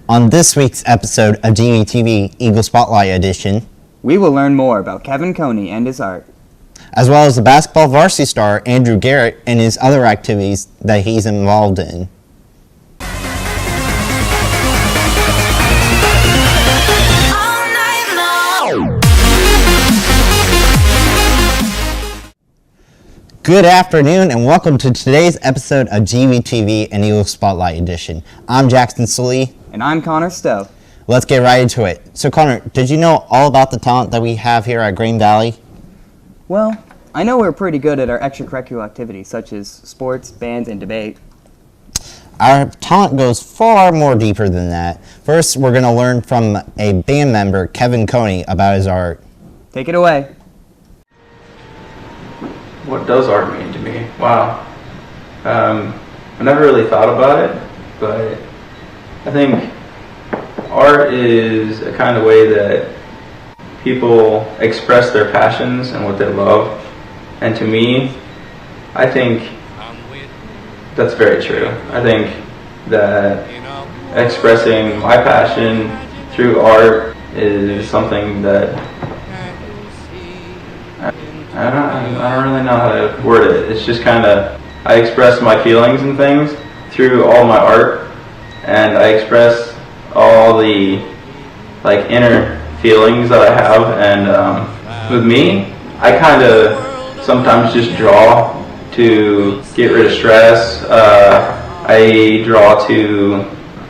On this week's episode of GVTV Eagle Spotlight Edition, we will learn more about Kevin Coney and his art, as well as the basketball varsity star Andrew Garrett and his other activities that he's involved in. Good afternoon and welcome to today's episode of GVTV and Eagle Spotlight Edition. I'm Jackson Sully. And I'm Connor Stowe. Let's get right into it. So Connor, did you know all about the talent that we have here at Green Valley? Well, I know we're pretty good at our extracurricular activities such as sports, bands, and debate. Our talent goes far more deeper than that. First, we're going to learn from a band member, Kevin Coney, about his art. Take it away. What does art mean to me? Wow. I never really thought about it, but I think art is a kind of way that people express their passions and what they love. And to me, I think that's very true. I think that expressing my passion through art is something that I don't really know how to word it. It's just kind of, I express my feelings and things through all my art, and I express all the inner feelings that I have. And with me, I kind of sometimes just draw to get rid of stress. I draw to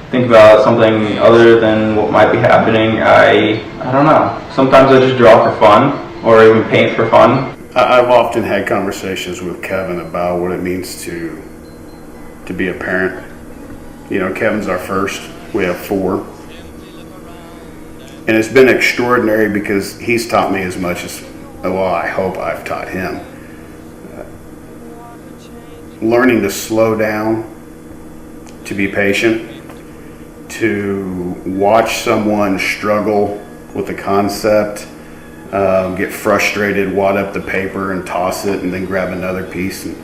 think about something other than what might be happening. I don't know. Sometimes I just draw for fun, or even paint for fun. I've often had conversations with Kevin about what it means to be a parent. You know, Kevin's our first. We have 4. And it's been extraordinary because he's taught me as much as, well, I hope I've taught him. Learning to slow down, to be patient, to watch someone struggle with a concept, get frustrated, wad up the paper and toss it, and then grab another piece and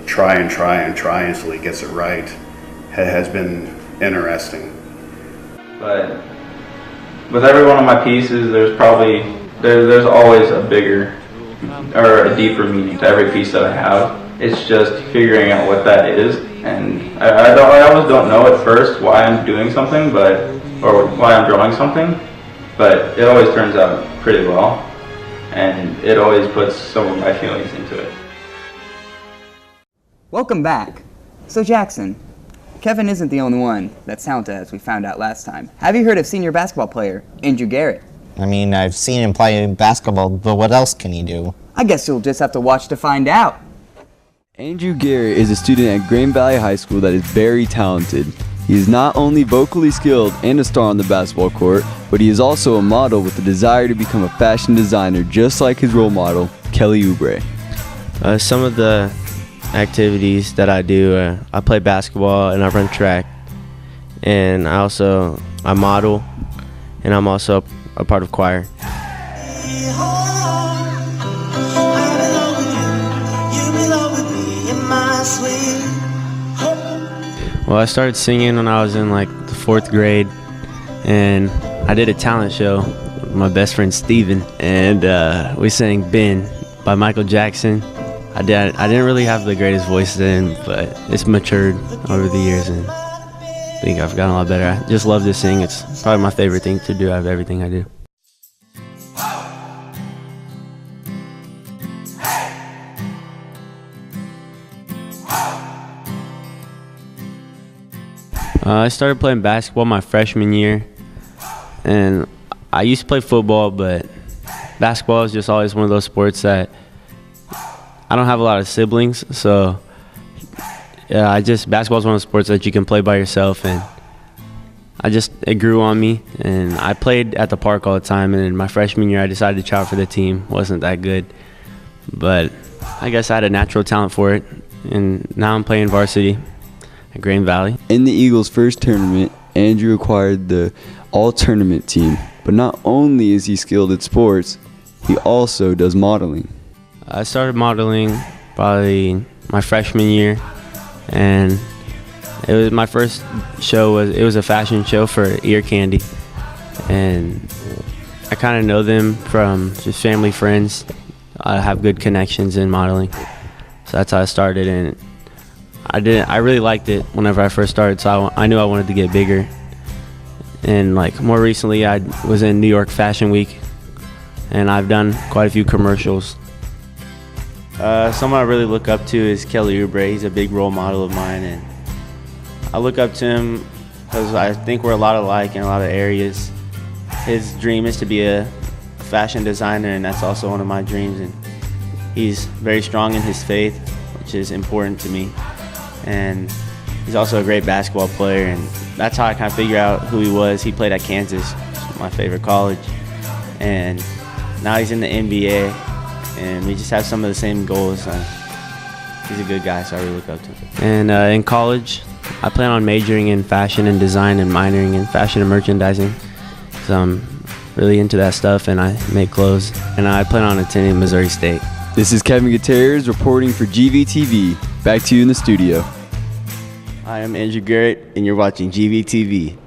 try until he gets it right, has been interesting. But with every one of my pieces, there's always a bigger or a deeper meaning to every piece that I have. It's just figuring out what that is, and I always don't know at first why I'm doing something, or why I'm drawing something, but it always turns out pretty well. And it always puts some of my feelings into it. Welcome back. So Jackson, Kevin isn't the only one that's talented, as we found out last time. Have you heard of senior basketball player Andrew Garrett? I mean, I've seen him play basketball, but what else can he do? I guess you'll just have to watch to find out. Andrew Garrett is a student at Green Valley High School that is very talented. He is not only vocally skilled and a star on the basketball court, but he is also a model with a desire to become a fashion designer, just like his role model, Kelly Oubre. Some of the activities that I do, I play basketball and I run track, and I model, and I'm also a part of choir. Well, I started singing when I was in the 4th grade, and I did a talent show with my best friend Steven, and we sang Ben by Michael Jackson. I didn't really have the greatest voice then, but it's matured over the years, and I think I've gotten a lot better. I just love to sing. It's probably my favorite thing to do out of everything I do. I started playing basketball my freshman year, and I used to play football, but basketball is just always one of those sports that I don't have a lot of siblings, so basketball is one of those sports that you can play by yourself, and it grew on me, and I played at the park all the time, and in my freshman year I decided to try out for the team. Wasn't that good, but I guess I had a natural talent for it, and now I'm playing varsity at Green Valley. In the Eagles' first tournament, Andrew acquired the all-tournament team, but not only is he skilled at sports, he also does modeling. I started modeling probably my freshman year, and It was my first show. It was a fashion show for Ear Candy, and I kind of know them from just family friends. I have good connections in modeling, so that's how I started. And I really liked it whenever I first started, so I knew I wanted to get bigger. And like more recently, I was in New York Fashion Week, and I've done quite a few commercials. Someone I really look up to is Kelly Oubre. He's a big role model of mine, and I look up to him because I think we're a lot alike in a lot of areas. His dream is to be a fashion designer, and that's also one of my dreams. And he's very strong in his faith, which is important to me. And he's also a great basketball player, and that's how I kind of figure out who he was. He played at Kansas, which is my favorite college, and now he's in the NBA, and we just have some of the same goals. He's a good guy, so I really look up to him. And in college, I plan on majoring in fashion and design and minoring in fashion and merchandising. So I'm really into that stuff, and I make clothes, and I plan on attending Missouri State. This is Kevin Gutierrez reporting for GVTV. Back to you in the studio. I am Andrew Garrett, and you're watching GVTV.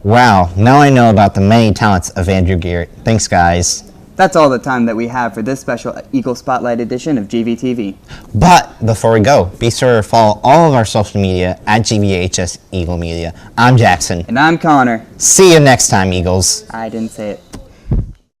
Wow, now I know about the many talents of Andrew Garrett. Thanks, guys. That's all the time that we have for this special Eagle Spotlight edition of GVTV. But before we go, be sure to follow all of our social media at GVHS Eagle Media. I'm Jackson. And I'm Connor. See you next time, Eagles. I didn't say it.